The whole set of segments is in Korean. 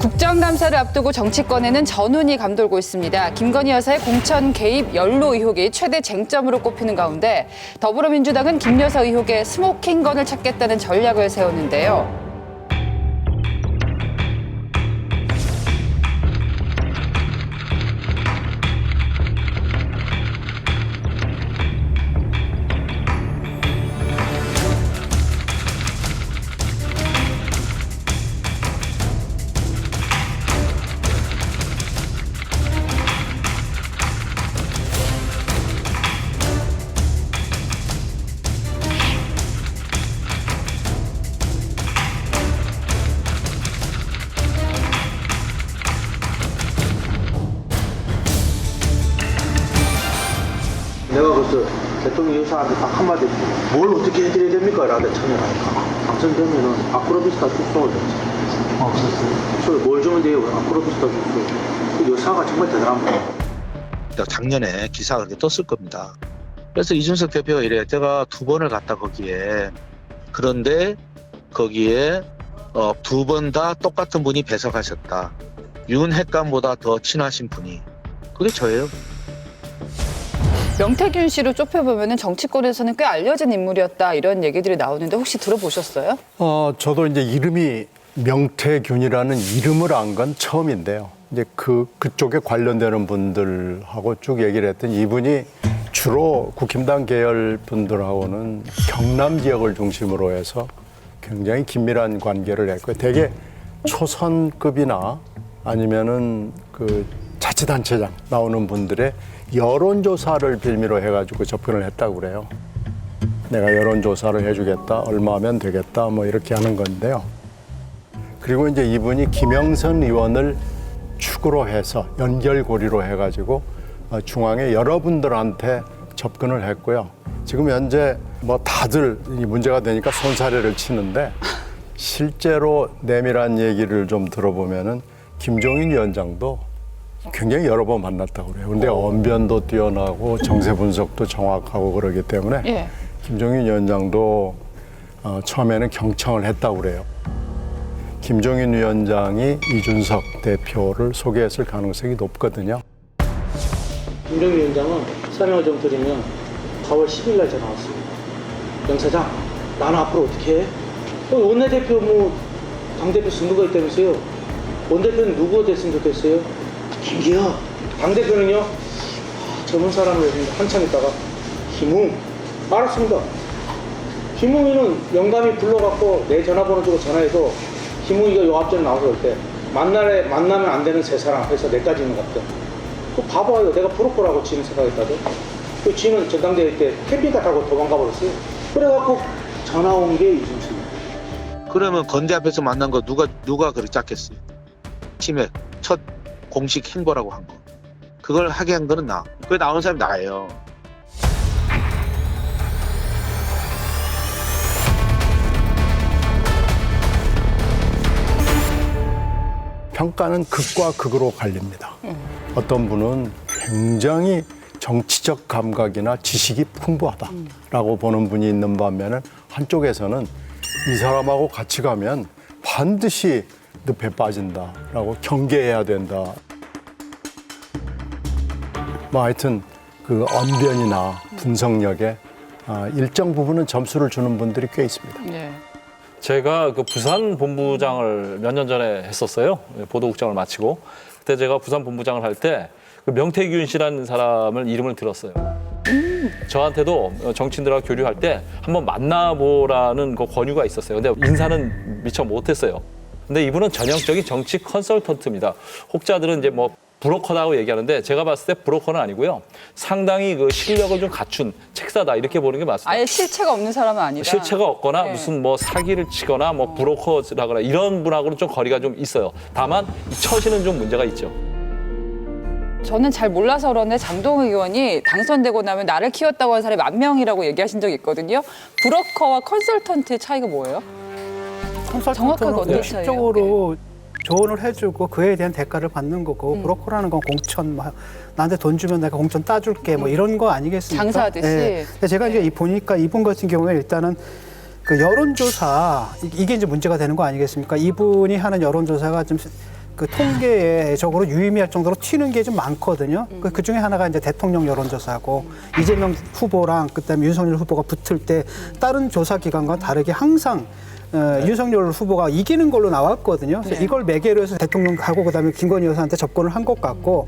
국정감사를 앞두고 정치권에는 전운이 감돌고 있습니다. 김건희 여사의 공천 개입 연루 의혹이 최대 쟁점으로 꼽히는 가운데 더불어민주당은 김 여사 의혹에 스모킹건을 찾겠다는 전략을 세웠는데요. 내가 그래서 대통령 여사한테 딱 한마디 뭘 어떻게 해드려야 됩니까? 라고 참여하니까 당선되면은 아크로비스타 축소를 줬지. 그랬어요? 뭘 주면 돼요? 아크로비스타 축소. 그 여사가 정말 대단합니다. 작년에 기사가 그렇게 떴을 겁니다. 그래서 이준석 대표가 이래 제가 2번을 갔다 거기에 그런데 거기에 2번 다 똑같은 분이 배석하셨다. 윤 핵감보다 더 친하신 분이 그게 저예요. 명태균 씨로 좁혀보면 정치권에서는 꽤 알려진 인물이었다 이런 얘기들이 나오는데 혹시 들어보셨어요? 저도 이제 이름이 명태균이라는 이름을 안 건 처음인데요. 이제 그쪽에 관련되는 분들하고 쭉 얘기를 했더니 이분이 주로 국힘당 계열 분들하고는 경남 지역을 중심으로 해서 굉장히 긴밀한 관계를 했고요. 되게 초선급이나 아니면은 그 자치단체장 나오는 분들의 여론조사를 빌미로 해가지고 접근을 했다고 그래요. 내가 여론조사를 해주겠다, 얼마면 되겠다, 뭐 이렇게 하는 건데요. 그리고 이제 이분이 김영선 의원을 축으로 해서 연결고리로 해가지고 중앙에 여러분들한테 접근을 했고요. 지금 현재 뭐 다들 이 문제가 되니까 손사래를 치는데 실제로 내밀한 얘기를 좀 들어보면은 김종인 위원장도 굉장히 여러 번 만났다고 그래요. 근데 언변도 뛰어나고 정세 분석도 정확하고 그러기 때문에 예. 김종인 위원장도 처음에는 경청을 했다고 그래요. 김종인 위원장이 이준석 대표를 소개했을 가능성이 높거든요. 김정일 위원장은 설명을 좀 드리면 4월 10일 날 전화 왔어요. 영 사장, 나는 앞으로 어떻게 해? 원내대표 당대표 선거가 있다면서요. 원대표는 누구가 됐으면 좋겠어요? 김기현. 당대표는요? 젊은 사람을 한참 있다가 김웅. 알았습니다. 김웅이는 영감이 불러갖고 내 전화번호 주고 전화해서 김웅이가 요 앞전에 나와서 올 때 만나면 안 되는 세 사람 앞에서 내까지 있는 것 같아. 그 봐봐요. 내가 브로커라고 지는 생각했다고. 그 지는 전당대회 때 캠핑카 타고 도망가 버렸어요. 그래갖고 전화 온 게 이준석이에요. 그러면 건대 앞에서 만난 거 누가 그렇게 짰겠어요? 치매 첫 공식 행보라고 한 거. 그걸 하게 한 거는 나. 그게 나온 사람이 나예요. 평가는 극과 극으로 갈립니다. 어떤 분은 굉장히 정치적 감각이나 지식이 풍부하다라고 보는 분이 있는 반면에 한쪽에서는 이 사람하고 같이 가면 반드시 늪에 빠진다라고 경계해야 된다. 뭐 하여튼 그 언변이나 분석력에 일정 부분은 점수를 주는 분들이 꽤 있습니다. 네. 제가 그 부산 본부장을 몇 년 전에 했었어요. 보도국장을 마치고. 그때 제가 부산 본부장을 할 때 그 명태균 씨라는 사람을 이름을 들었어요. 저한테도 정치인들하고 교류할 때 한번 만나보라는 그 권유가 있었어요. 근데 인사는 미처 못했어요. 근데 이분은 전형적인 정치 컨설턴트입니다. 혹자들은 이제 뭐 브로커라고 얘기하는데 제가 봤을 때 브로커는 아니고요. 상당히 그 실력을 좀 갖춘 책사다 이렇게 보는 게 맞습니다. 아예 실체가 없는 사람은 아니다. 실체가 없거나 네. 무슨 뭐 사기를 치거나 뭐 브로커라거나 이런 분하고는 좀 거리가 좀 있어요. 다만 처신은 좀 문제가 있죠. 저는 잘 몰라서 그런데 장동훈 의원이 당선되고 나면 나를 키웠다고 한 사람이 10,000명이라고 얘기하신 적이 있거든요. 브로커와 컨설턴트의 차이가 뭐예요? 정확하게 어떤 차이예요? 실적으로 조언을 해주고 그에 대한 대가를 받는 거고 브로커라는 건 공천 나한테 돈 주면 내가 공천 따줄게 뭐 이런 거 아니겠습니까? 장사하듯이. 네. 근데 제가 이제 보니까 이분 같은 경우에 일단은 그 여론조사 이게 이제 문제가 되는 거 아니겠습니까? 이분이 하는 여론조사가 좀 그 통계적으로 유의미할 정도로 튀는 게 좀 많거든요. 그 중에 하나가 이제 대통령 여론조사고 이재명 후보랑 그다음에 윤석열 후보가 붙을 때 다른 조사 기관과 다르게 항상 윤석열 후보가 이기는 걸로 나왔거든요. 그래서 이걸 매개로 해서 대통령하고 그다음에 김건희 여사한테 접근을 한 것 같고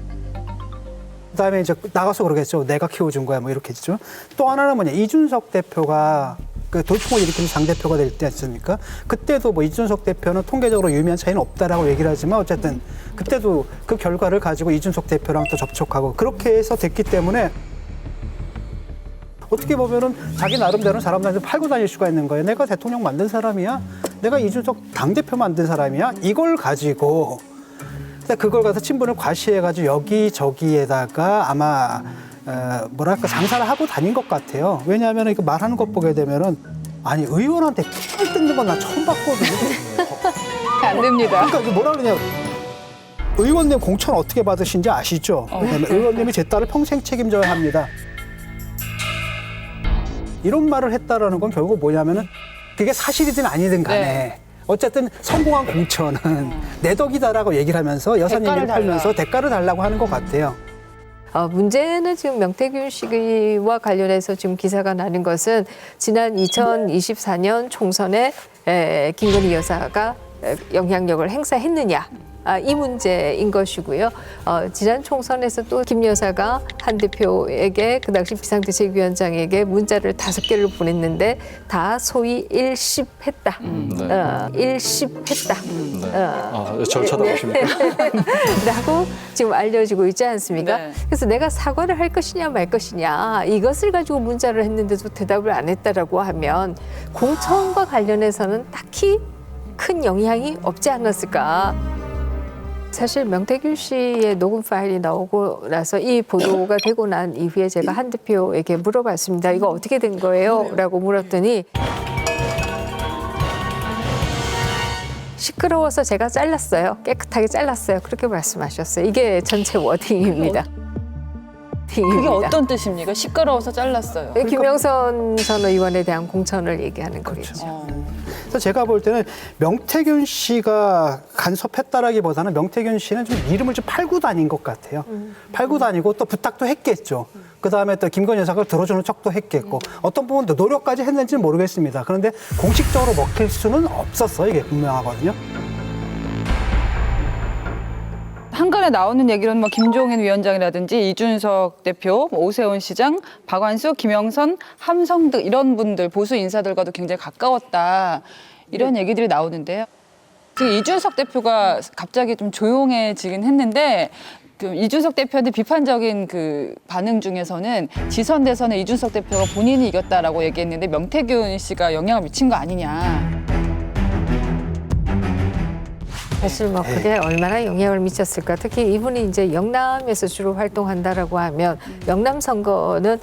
그다음에 이제 나가서 그러겠죠. 내가 키워준 거야 뭐 이렇게 했죠. 또 하나는 뭐냐 이준석 대표가 그 돌풍을 일으키는 당대표가 될 때 아닙니까? 그때도 뭐 이준석 대표는 통계적으로 유의미한 차이는 없다라고 얘기를 하지만 어쨌든 그때도 그 결과를 가지고 이준석 대표랑 또 접촉하고 그렇게 해서 됐기 때문에 어떻게 보면은 자기 나름대로는 사람들한테 팔고 다닐 수가 있는 거예요. 내가 대통령 만든 사람이야? 내가 이준석 당대표 만든 사람이야? 이걸 가지고 그걸 가서 친분을 과시해가지고 여기저기에다가 아마 뭐랄까 장사를 하고 다닌 것 같아요. 왜냐하면 이거 말하는 것 보게 되면은 아니 의원한테 피 뜯는 건 나 처음 봤거든요. 안 됩니다. 그러니까 이게 뭐라 그러냐. 의원님 공천 어떻게 받으신지 아시죠? 왜냐면 의원님이 제 딸을 평생 책임져야 합니다. 이런 말을 했다라는 건 결국 뭐냐면은 그게 사실이든 아니든 간에 네. 어쨌든 성공한 공천은 내 덕이다라고 얘기를 하면서 여사 얘기를 팔면서 대가를 달라고 하는 것 같아요. 문제는 지금 명태균 씨와 관련해서 지금 기사가 나는 것은 지난 2024년 총선에 김건희 여사가 영향력을 행사했느냐. 이 문제인 것이고요. 지난 총선에서 또 김 여사가 한 대표에게 그 당시 비상대책위원장에게 문자를 5개를 보냈는데 다 소위 일십했다. 일십했다. 절차다 보십니까? 라고 지금 알려지고 있지 않습니까? 네. 그래서 내가 사과를 할 것이냐 말 것이냐 이것을 가지고 문자를 했는데도 대답을 안 했다라고 하면 공천과 관련해서는 딱히 큰 영향이 없지 않았을까. 사실 명태균 씨의 녹음 파일이 나오고 나서 이 보도가 되고 난 이후에 제가 한 대표에게 물어봤습니다. 이거 어떻게 된 거예요? 라고 물었더니 시끄러워서 제가 잘랐어요. 깨끗하게 잘랐어요. 그렇게 말씀하셨어요. 이게 전체 워딩입니다. 그게 어떤 뜻입니까? 시끄러워서 잘랐어요. 김영선 전 의원에 대한 공천을 얘기하는 거겠죠. 그래서 제가 볼 때는 명태균 씨가 간섭했다라기보다는 명태균 씨는 좀 이름을 좀 팔고 다닌 것 같아요. 팔고 다니고 또 부탁도 했겠죠. 그다음에 또 김건희 여사가 들어주는 척도 했겠고 어떤 부분도 노력까지 했는지는 모르겠습니다. 그런데 공식적으로 먹힐 수는 없었어요. 이게 분명하거든요. 한간에 나오는 얘기로는 뭐 김종인 위원장이라든지 이준석 대표, 뭐 오세훈 시장, 박완수, 김영선, 함성득 이런 분들 보수 인사들과도 굉장히 가까웠다 이런 얘기들이 나오는데요. 지금 이준석 대표가 갑자기 좀 조용해지긴 했는데 그 이준석 대표한테 비판적인 그 반응 중에서는 지선 대선에 이준석 대표가 본인이 이겼다라고 얘기했는데 명태균 씨가 영향을 미친 거 아니냐. 사실 뭐 그게 얼마나 영향을 미쳤을까. 특히 이분이 이제 영남에서 주로 활동한다라고 하면 영남 선거는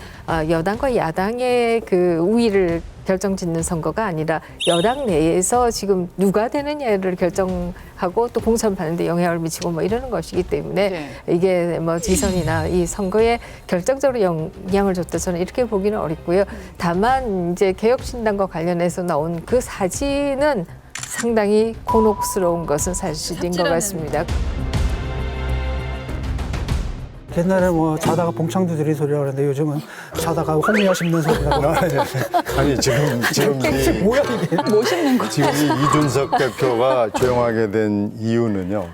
여당과 야당의 그 우위를 결정짓는 선거가 아니라 여당 내에서 지금 누가 되느냐를 결정하고 또 공천 받는데 영향을 미치고 뭐 이러는 것이기 때문에 네. 이게 뭐 지선이나 이 선거에 결정적으로 영향을 줬다 저는 이렇게 보기는 어렵고요. 다만 이제 개혁신당과 관련해서 나온 그 사진은 상당히 곤혹스러운 것은 사실인 것 같습니다. 옛날에 뭐 자다가 봉창두 들이 소리라고 그랬는데 요즘은 자다가 홍미화 씹는 소리라고. 아니 지금 이 뭐야 이게. 멋있는 거. 지금 이 이준석 대표가 조용하게 된 이유는요.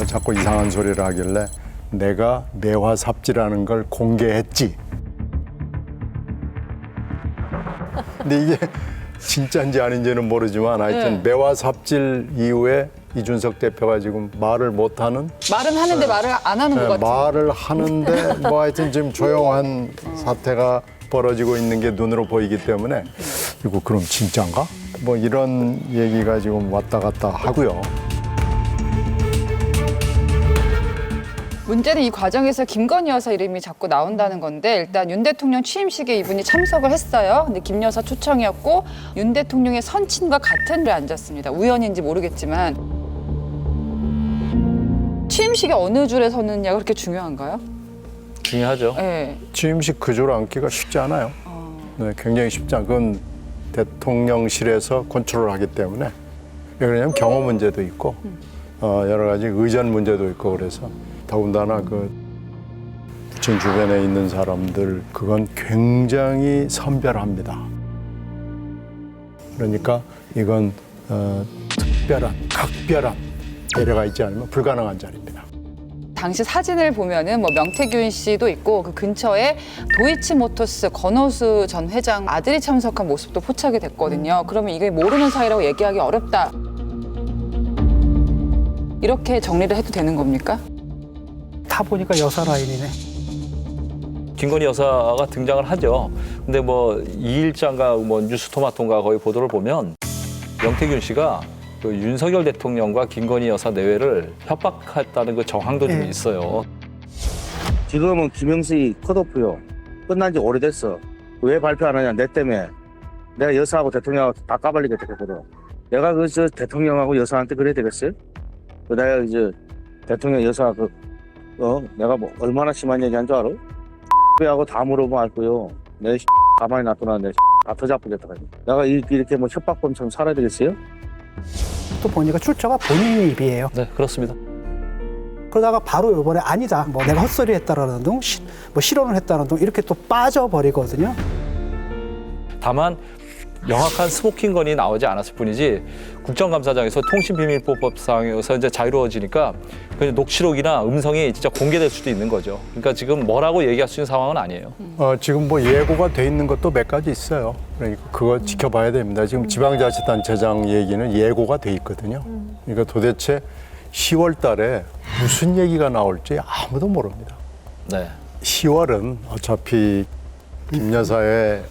자꾸 이상한 소리를 하길래 내가 매화 삽질하는 걸 공개했지. 근데 이게 진짜인지 아닌지는 모르지만 하여튼 매화 삽질 이후에 이준석 대표가 지금 말을 못하는 말은 하는데 말을 안 하는 것 같아요. 말을 하는데 뭐 하여튼 지금 조용한 사태가 벌어지고 있는 게 눈으로 보이기 때문에 이거 그럼 진짜인가? 뭐 이런 얘기가 지금 왔다 갔다 하고요. 문제는 이 과정에서 김건희 여사 이름이 자꾸 나온다는 건데 일단 윤 대통령 취임식에 이분이 참석을 했어요. 근데 김 여사 초청이었고 윤 대통령의 선친과 같은 데 앉았습니다. 우연인지 모르겠지만 취임식에 어느 줄에 섰느냐가 그렇게 중요한가요? 중요하죠. 네. 취임식 그 줄 앉기가 쉽지 않아요. 네, 굉장히 쉽지 않고 그건 대통령실에서 컨트롤하기 때문에 왜 그러냐면 경호 문제도 있고 여러 가지 의전 문제도 있고 그래서 더군다나 그 부천 주변에 있는 사람들 그건 굉장히 선별합니다. 그러니까 이건 특별한, 각별한 배려가 있지 않으면 불가능한 자리입니다. 당시 사진을 보면은 뭐 명태균 씨도 있고 그 근처에 도이치모터스 권오수 전 회장 아들이 참석한 모습도 포착이 됐거든요. 그러면 이게 모르는 사이라고 얘기하기 어렵다. 이렇게 정리를 해도 되는 겁니까? 다 보니까 여사 라인이네. 김건희 여사가 등장을 하죠. 근데 뭐 이일장과 뭐 뉴스토마토인가 거의 보도를 보면 명태균 씨가 그 윤석열 대통령과 김건희 여사 내외를 협박했다는 그 정황도 좀 있어요. 지금은 김영수이 컷오프요. 끝난 지 오래됐어. 왜 발표 안 하냐? 내 때문에. 내가 여사하고 대통령하고 다 까발리게 됐거든. 내가 저 대통령하고 여사한테 그래야 되겠어요? 내가 이제 대통령 여사 내가 뭐 얼마나 심한 얘기한 줄 알아? 하고 다 물어보면 알 거요. 내 가만히 놔두나 내 다 터잡겠다. 내가 이렇게 뭐 협박범처럼 살아야 되겠어요? 또 보니까 출처가 본인 입이에요. 네, 그렇습니다. 그러다가 바로 이번에 아니다. 뭐 내가 헛소리 했다라는 둥, 뭐 실언을 했다는 둥 이렇게 또 빠져버리거든요. 다만 명확한 스모킹 건이 나오지 않았을 뿐이지 국정감사장에서 통신비밀보호법상에서 이제 자유로워지니까 그냥 녹취록이나 음성이 진짜 공개될 수도 있는 거죠. 그러니까 지금 뭐라고 얘기할 수 있는 상황은 아니에요. 지금 뭐 예고가 돼 있는 것도 몇 가지 있어요. 그러니까 그거 지켜봐야 됩니다. 지금 지방자치단체장 얘기는 예고가 돼 있거든요. 그러니까 도대체 10월 달에 무슨 얘기가 나올지 아무도 모릅니다. 네. 10월은 어차피 김 여사의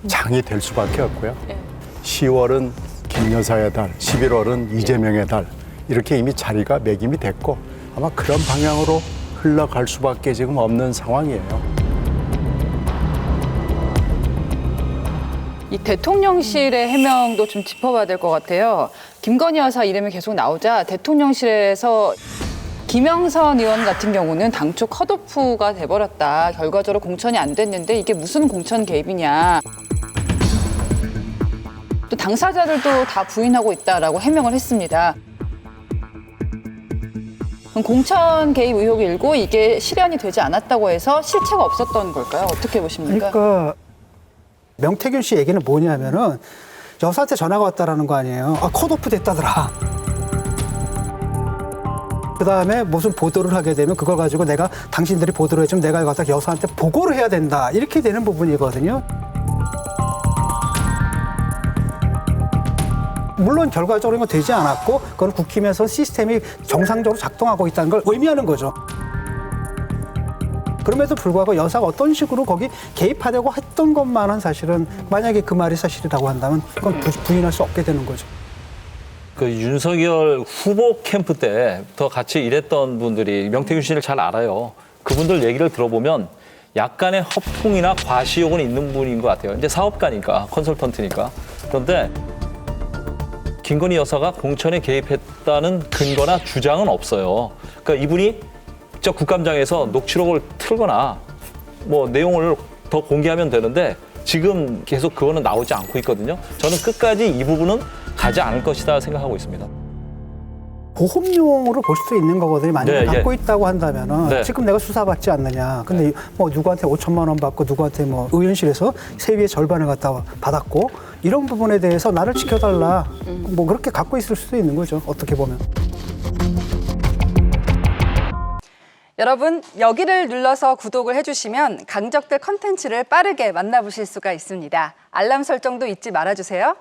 장이 될 수밖에 없고요. 10월은 김 여사의 달, 11월은 이재명의 달 이렇게 이미 자리가 매김이 됐고 아마 그런 방향으로 흘러갈 수밖에 지금 없는 상황이에요. 이 대통령실의 해명도 좀 짚어봐야 될 것 같아요. 김건희 여사 이름이 계속 나오자 대통령실에서 김영선 의원 같은 경우는 당초 컷오프가 돼버렸다. 결과적으로 공천이 안 됐는데 이게 무슨 공천 개입이냐. 또 당사자들도 다 부인하고 있다라고 해명을 했습니다. 그럼 공천 개입 의혹이 일고 이게 실현이 되지 않았다고 해서 실체가 없었던 걸까요? 어떻게 보십니까? 그러니까 명태균 씨 얘기는 뭐냐면은 여사한테 전화가 왔다라는 거 아니에요. 컷오프 됐다더라. 그다음에 무슨 보도를 하게 되면 그걸 가지고 내가 당신들이 보도를 해주면 내가 갖다 여사한테 보고를 해야 된다. 이렇게 되는 부분이거든요. 물론 결과적으로 이건 되지 않았고 그건 국힘에서 시스템이 정상적으로 작동하고 있다는 걸 의미하는 거죠. 그럼에도 불구하고 여사가 어떤 식으로 거기 개입하려고 했던 것만은 사실은 만약에 그 말이 사실이라고 한다면 그건 부인할 수 없게 되는 거죠. 그 윤석열 후보 캠프 때부터 같이 일했던 분들이 명태균 씨를 잘 알아요. 그분들 얘기를 들어보면 약간의 허풍이나 과시욕은 있는 분인 것 같아요. 이제 사업가니까, 컨설턴트니까. 그런데 김건희 여사가 공천에 개입했다는 근거나 주장은 없어요. 그러니까 이분이 직접 국감장에서 녹취록을 틀거나 뭐 내용을 더 공개하면 되는데 지금 계속 그거는 나오지 않고 있거든요. 저는 끝까지 이 부분은 가지 않을 것이다 생각하고 있습니다. 보험용으로 볼 수도 있는 거거든요. 만약에 네, 갖고 있다고 한다면은 네. 지금 내가 수사받지 않느냐. 근데 뭐 누구한테 5천만 원 받고 누구한테 뭐 의원실에서 세비의 절반을 갖다 받았고 이런 부분에 대해서 나를 지켜달라. 뭐 그렇게 갖고 있을 수도 있는 거죠. 어떻게 보면. 여러분, 여기를 눌러서 구독을 해주시면 강적들 컨텐츠를 빠르게 만나보실 수가 있습니다. 알람 설정도 잊지 말아주세요.